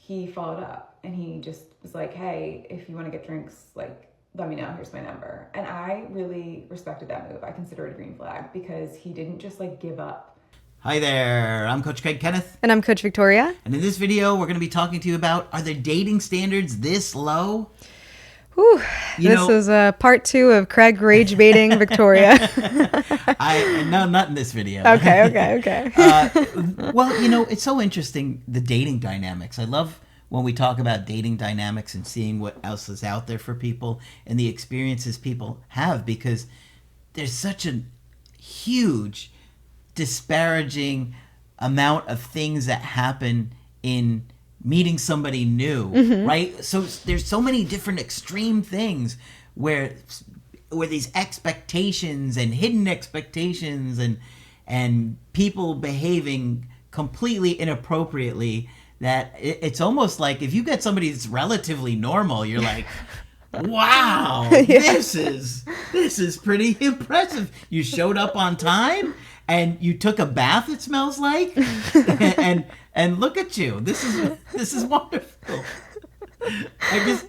he followed up and he just was like, hey, if you want to get drinks, like, let me know, here's my number. And I really respected that move. I consider it a green flag because he didn't just like give up. Hi there, I'm Coach Kenneth. And I'm Coach Victoria. And in this video, we're going to be talking to you about, are the dating standards this low? Whew, this is part 2 of Craig rage baiting Victoria. No, not in this video. Okay. Well, it's so interesting, the dating dynamics. I love when we talk about dating dynamics and seeing what else is out there for people and the experiences people have, because there's such a huge disparaging amount of things that happen in meeting somebody new, right? So there's so many different extreme things where these expectations and hidden expectations and people behaving completely inappropriately, that it's almost like if you get somebody that's relatively normal, you're like, wow, this is pretty impressive. You showed up on time and you took a bath, it smells like, and look at you. This is wonderful. I just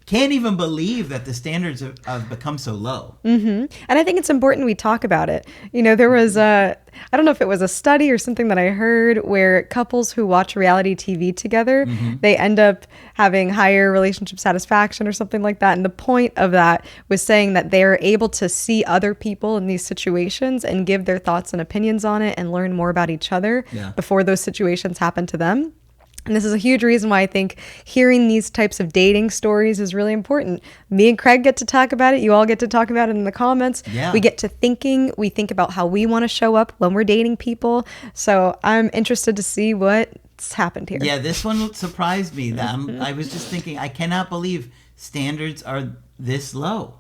can't even believe that the standards have become so low. And I think it's important we talk about it. There was I don't know if it was a study or something that I heard where couples who watch reality TV together, they end up having higher relationship satisfaction or something like that. And the point of that was saying that they're able to see other people in these situations and give their thoughts and opinions on it and learn more about each other before those situations happen to them. And this is a huge reason why I think hearing these types of dating stories is really important. Me and Craig get to talk about it. You all get to talk about it in the comments. Yeah. We get to thinking. We think about how we want to show up when we're dating people. So I'm interested to see what's happened here. Yeah, this one surprised me. I was just thinking, I cannot believe standards are this low.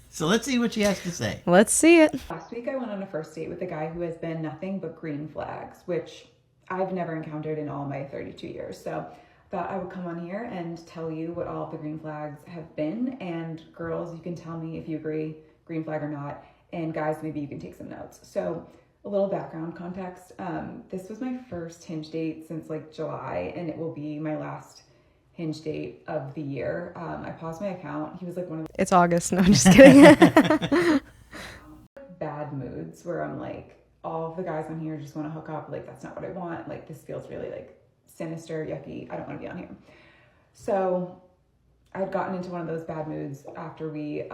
So let's see what she has to say. Let's see it. Last week I went on a first date with a guy who has been nothing but green flags, which I've never encountered in all my 32 years. So I thought I would come on here and tell you what all of the green flags have been. And girls, you can tell me if you agree, green flag or not. And guys, maybe you can take some notes. So a little background context. This was my first Hinge date since like July, and it will be my last Hinge date of the year. I paused my account. He was like one of the It's August. No, I'm just kidding. bad moods where I'm like, all of the guys on here just want to hook up. Like, that's not what I want. Like, this feels really like sinister, yucky. I don't want to be on here. So I'd gotten into one of those bad moods after we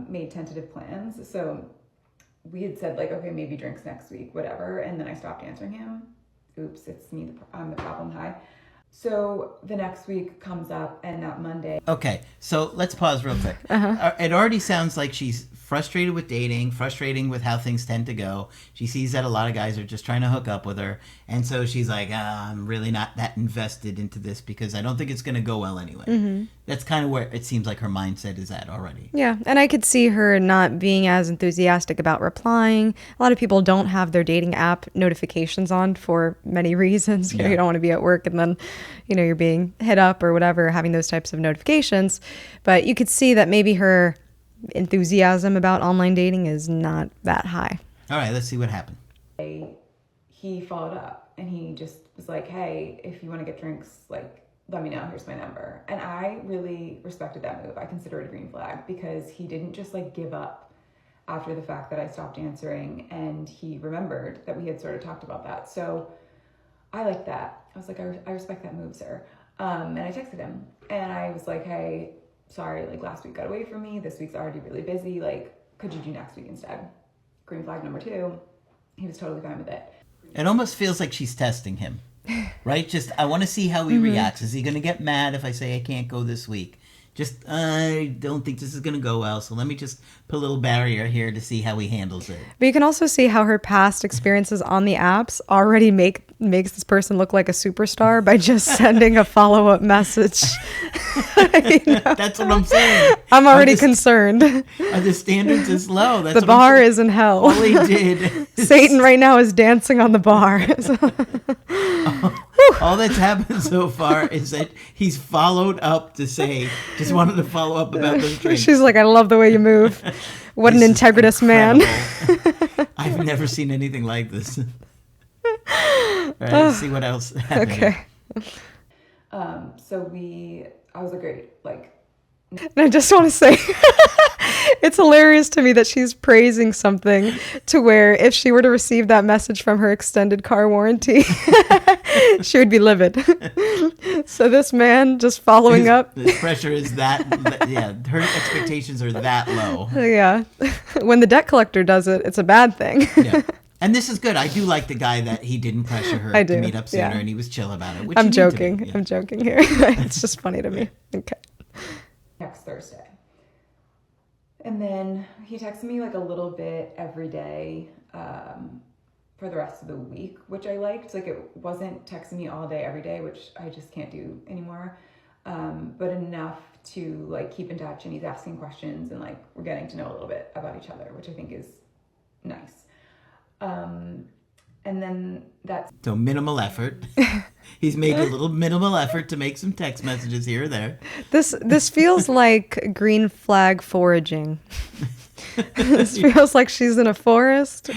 made tentative plans. So we had said like, okay, maybe drinks next week, whatever. And then I stopped answering him. Oops, it's me. I'm the problem. Hi. So the next week comes up and that Monday. Okay, so let's pause real quick. It already sounds like she's frustrated with dating, frustrating with how things tend to go. She sees that a lot of guys are just trying to hook up with her. And so she's like, I'm really not that invested into this because I don't think it's going to go well anyway. That's kind of where it seems like her mindset is at already. Yeah, and I could see her not being as enthusiastic about replying. A lot of people don't have their dating app notifications on for many reasons. You don't want to be at work and then, you're being hit up or whatever, having those types of notifications. But you could see that maybe her enthusiasm about online dating is not that high. All right, let's see what happened. He followed up and he just was like, hey, if you want to get drinks, like, let me know, here's my number. And I really respected that move. I consider it a green flag because he didn't just like give up after the fact that I stopped answering, and he remembered that we had sort of talked about that. So I like that. I was like, I respect that move, sir. And I texted him and I was like, hey, sorry, like last week got away from me. This week's already really busy. Like, could you do next week instead? Green flag number 2. He was totally fine with it. It almost feels like she's testing him, right? Just, I want to see how he reacts. Is he going to get mad if I say I can't go this week? Just, I don't think this is going to go well, so let me just put a little barrier here to see how he handles it. But you can also see how her past experiences on the apps already makes this person look like a superstar by just sending a follow-up message. That's what I'm saying. I'm already concerned. Are the standards as low? That's the bar is in hell. All he did. Satan right now is dancing on the bar. All that's happened so far is that he's followed up to say, just wanted to follow up about those drinks. She's like, I love the way you move. What an integritous man. I've never seen anything like this. All right, let's see what else happened. Okay. So I was like, great, like, And I just want to say, it's hilarious to me that she's praising something to where if she were to receive that message from her extended car warranty, she would be livid. So this man just following up. His pressure is that, yeah, her expectations are that low. Yeah. When the debt collector does it, it's a bad thing. Yeah. And this is good. I do like the guy that he didn't pressure her I to do, meet up sooner, yeah. and he was chill about it. Which I'm you need to be, joking. yeah. I'm joking here. It's just funny to me. Okay. next Thursday. And then he texted me like a little bit every day for the rest of the week, which I liked. Like it wasn't texting me all day, every day, which I just can't do anymore. But enough to like keep in touch, and he's asking questions and like we're getting to know a little bit about each other, which I think is nice. And then that's So minimal effort. He's made a little minimal effort to make some text messages here or there. This feels like green flag foraging. This feels like she's in a forest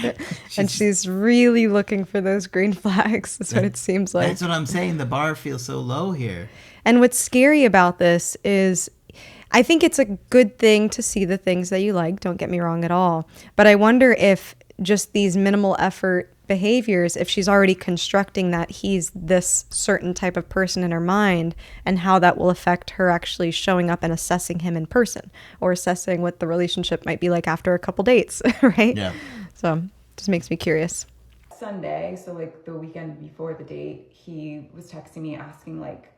and she's really looking for those green flags. That's what it seems like. That's what I'm saying. The bar feels so low here. And what's scary about this is I think it's a good thing to see the things that you like. Don't get me wrong at all. But I wonder if just these minimal effort behaviors, if she's already constructing that he's this certain type of person in her mind, and how that will affect her actually showing up and assessing him in person, or assessing what the relationship might be like after a couple dates, right? Yeah. So just makes me curious. Sunday, so like the weekend before the date, he was texting me asking like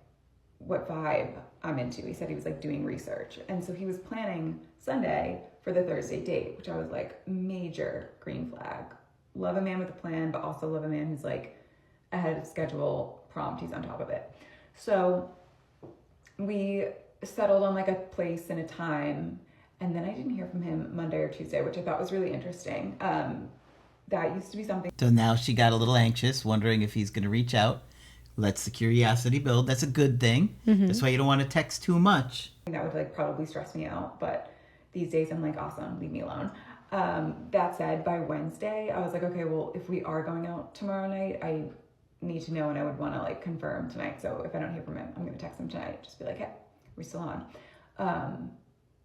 what vibe I'm into. He said he was like doing research. And so he was planning Sunday for the Thursday date, which I was like, major green flag. Love a man with a plan, but also love a man who's like ahead of schedule, prompt, he's on top of it. So we settled on like a place and a time, and then I didn't hear from him Monday or Tuesday, which I thought was really interesting. That used to be something. So now she got a little anxious, wondering if he's going to reach out. Lets the curiosity build. That's a good thing. Mm-hmm. That's why you don't want to text too much. That would like probably stress me out, but these days I'm like, awesome, leave me alone. That said, by Wednesday, I was like, okay, well, if we are going out tomorrow night, I need to know, and I would want to like confirm tonight. So if I don't hear from him, I'm going to text him tonight. Just be like, hey, we're still on.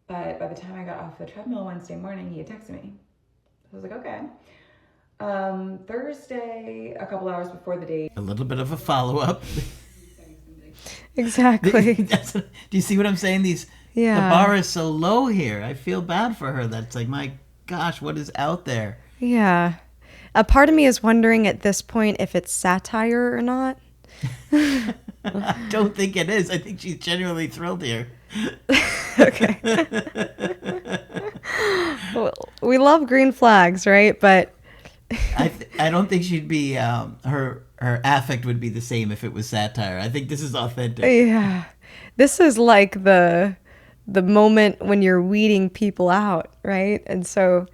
But by the time I got off the treadmill Wednesday morning, he had texted me. I was like, okay. Thursday, a couple hours before the date. A little bit of a follow-up. Exactly. Do you see what I'm saying? The bar is so low here. I feel bad for her. That's like, my gosh, what is out there? Yeah. A part of me is wondering at this point if it's satire or not. I don't think it is. I think she's genuinely thrilled here. Okay. Well, we love green flags, right? But I don't think she'd be her affect would be the same if it was satire. I think this is authentic. Yeah, this is like the moment when you're weeding people out, right? And so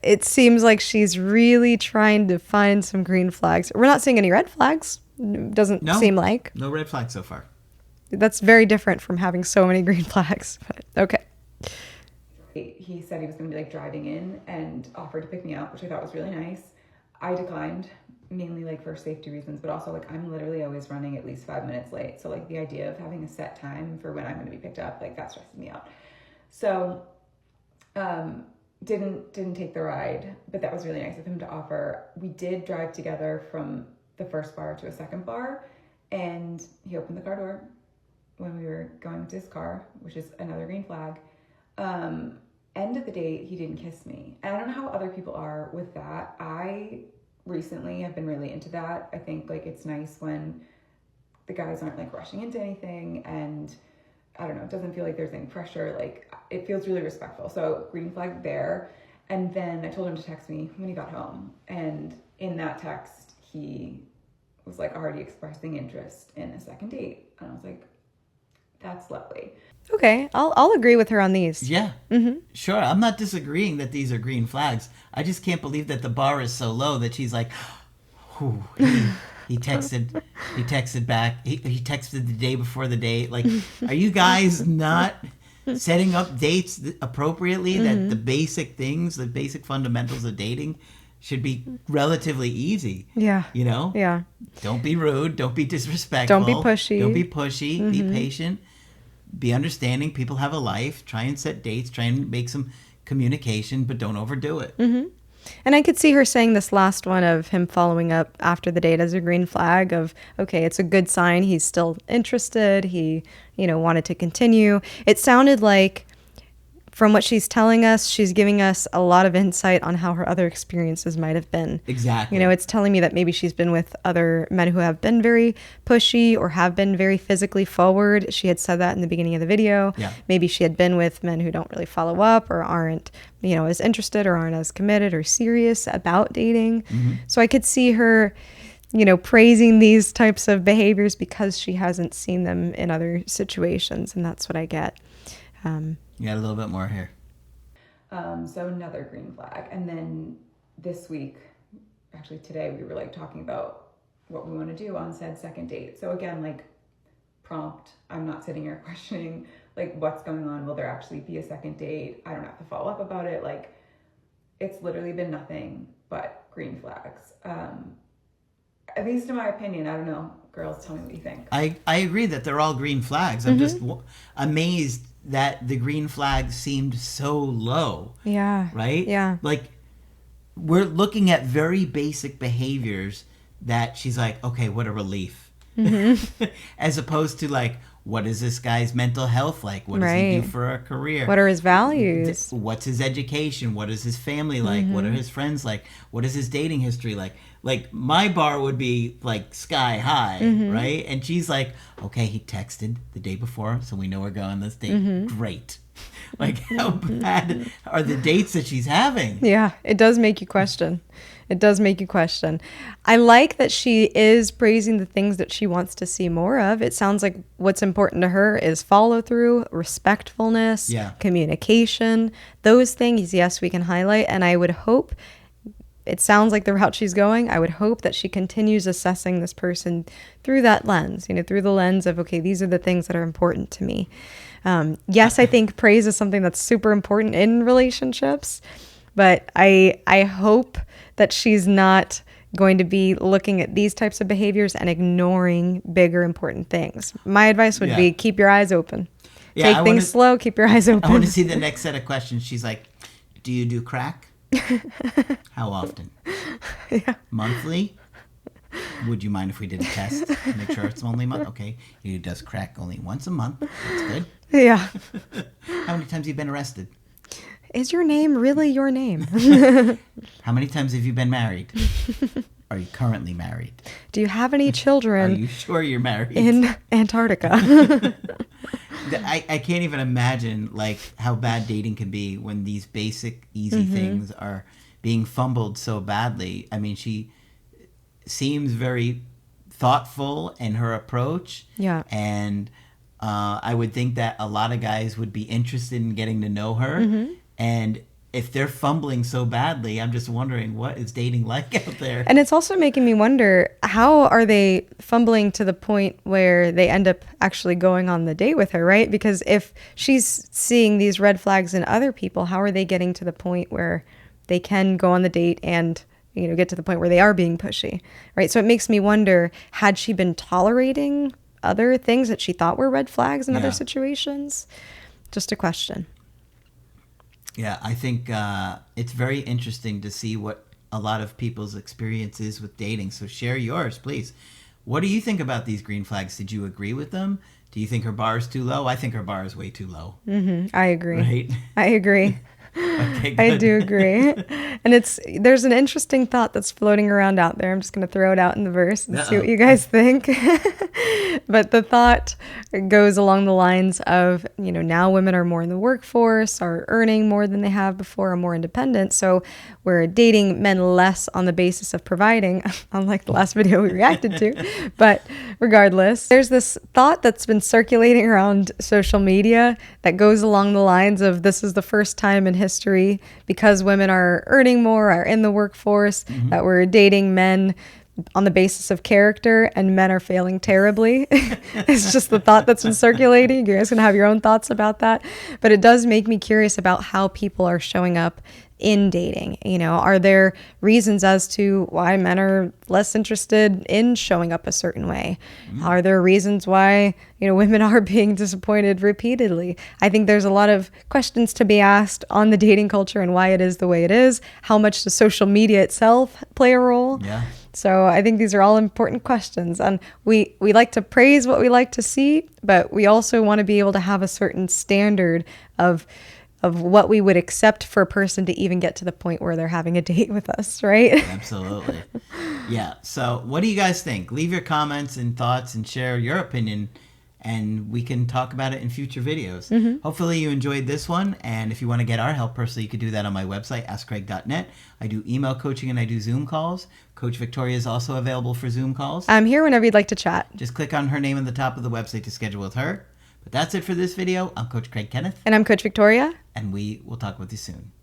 it seems like she's really trying to find some green flags. We're not seeing any red flags. Doesn't seem like. No red flags so far. That's very different from having so many green flags. But okay. He said he was going to be like driving in and offered to pick me up, which I thought was really nice. I declined, mainly like for safety reasons, but also like I'm literally always running at least 5 minutes late. So like the idea of having a set time for when I'm going to be picked up, like that stresses me out. So didn't take the ride, but that was really nice of him to offer. We did drive together from the first bar to a second bar, and he opened the car door when we were going to his car, which is another green flag. End of the date, he didn't kiss me. And I don't know how other people are with that. I recently have been really into that. I think like it's nice when the guys aren't like rushing into anything, and I don't know, it doesn't feel like there's any pressure. Like it feels really respectful. So green flag there. And then I told him to text me when he got home. And in that text, he was like already expressing interest in a second date. And I was like, that's lovely. Okay, I'll agree with her on these. Yeah, Sure. I'm not disagreeing that these are green flags. I just can't believe that the bar is so low that she's like, whew, he texted back. He texted the day before the date. Like, are you guys not setting up dates appropriately? That the basic things, the basic fundamentals of dating should be relatively easy. Yeah. You know? Yeah. Don't be rude. Don't be disrespectful. Don't be pushy. Don't be pushy. Be patient. Be understanding. People have a life. Try and set dates. Try and make some communication, but don't overdo it. And I could see her saying this last one of him following up after the date as a green flag of, okay, it's a good sign he's still interested. He, wanted to continue. It sounded like, from what she's telling us, she's giving us a lot of insight on how her other experiences might have been. Exactly. It's telling me that maybe she's been with other men who have been very pushy or have been very physically forward. She had said that in the beginning of the video. Yeah. Maybe she had been with men who don't really follow up or aren't, as interested or aren't as committed or serious about dating. So I could see her, praising these types of behaviors because she hasn't seen them in other situations. And that's what I get. You got a little bit more here. So another green flag. And then this week, actually today, we were talking about what we want to do on said second date. So again, prompt. I'm not sitting here questioning what's going on. Will there actually be a second date? I don't have to follow up about it. It's literally been nothing but green flags. At least in my opinion. I don't know. Girls, tell me what you think. I agree that they're all green flags. I'm just amazed that the green flags seemed so low. Yeah. Right? Yeah. We're looking at very basic behaviors that she's like, okay, what a relief. As opposed to what is this guy's mental health like? What does he do for a career? What are his values? What's his education? What is his family like? What are his friends like? What is his dating history like? My bar would be sky high, right? And she's like, okay, he texted the day before, so we know we're going on this date. Great. How bad are the dates that she's having? Yeah, it does make you question. It does make you question. I like that she is praising the things that she wants to see more of. It sounds like what's important to her is follow through, respectfulness, communication. Those things, yes, we can highlight. And I would hope, it sounds like the route she's going, I would hope that she continues assessing this person through that lens, through the lens of, okay, these are the things that are important to me. Yes, I think praise is something that's super important in relationships, but I hope that she's not going to be looking at these types of behaviors and ignoring bigger important things. My advice would be keep your eyes open. Take things slow, keep your eyes open. I want to see the next set of questions. She's like, do you do crack? How often? Monthly? Would you mind if we did a test? Make sure it's only a month? Okay. He does crack only once a month. That's good. Yeah. How many times have you been arrested? Is your name really your name? How many times have you been married? Are you currently married? Do you have any children? Are you sure you're married? In Antarctica. I can't even imagine how bad dating can be when these basic, easy things are being fumbled so badly. I mean, she seems very thoughtful in her approach. Yeah. And I would think that a lot of guys would be interested in getting to know her. And if they're fumbling so badly, I'm just wondering, what is dating like out there? And it's also making me wonder, how are they fumbling to the point where they end up actually going on the date with her, right? Because if she's seeing these red flags in other people, how are they getting to the point where they can go on the date and get to the point where they are being pushy, right? So it makes me wonder, had she been tolerating other things that she thought were red flags in other situations? Just a question. Yeah, I think it's very interesting to see what a lot of people's experience is with dating. So share yours, please. What do you think about these green flags? Did you agree with them? Do you think her bar is too low? I think her bar is way too low. I agree. Right? I agree. Okay, good. I do agree. And there's an interesting thought that's floating around out there. I'm just going to throw it out in the verse and see what you guys think. But the thought goes along the lines of, now women are more in the workforce, are earning more than they have before, are more independent. So we're dating men less on the basis of providing, unlike the last video we reacted to. But regardless, there's this thought that's been circulating around social media that goes along the lines of, this is the first time in history, because women are earning more, are in the workforce, that we're dating men on the basis of character, and men are failing terribly. It's just the thought that's been circulating. You guys can have your own thoughts about that. But it does make me curious about how people are showing up in dating. You know, are there reasons as to why men are less interested in showing up a certain way? Are there reasons why, you know, women are being disappointed repeatedly? I think there's a lot of questions to be asked on the dating culture and why it is the way it is. How much does social media itself play a role? Yeah. So I think these are all important questions, and we like to praise what we like to see, but we also want to be able to have a certain standard of what we would accept for a person to even get to the point where they're having a date with us, right? Absolutely. Yeah. So what do you guys think? Leave your comments and thoughts and share your opinion, and we can talk about it in future videos. Hopefully you enjoyed this one, and if you want to get our help personally, you can do that on my website, askcraig.net. I do email coaching and I do Zoom calls. Coach Victoria is also available for Zoom calls. I'm here whenever you'd like to chat. Just click on her name at the top of the website to schedule with her. But that's it for this video. I'm Coach Craig Kenneth. And I'm Coach Victoria. And we will talk with you soon.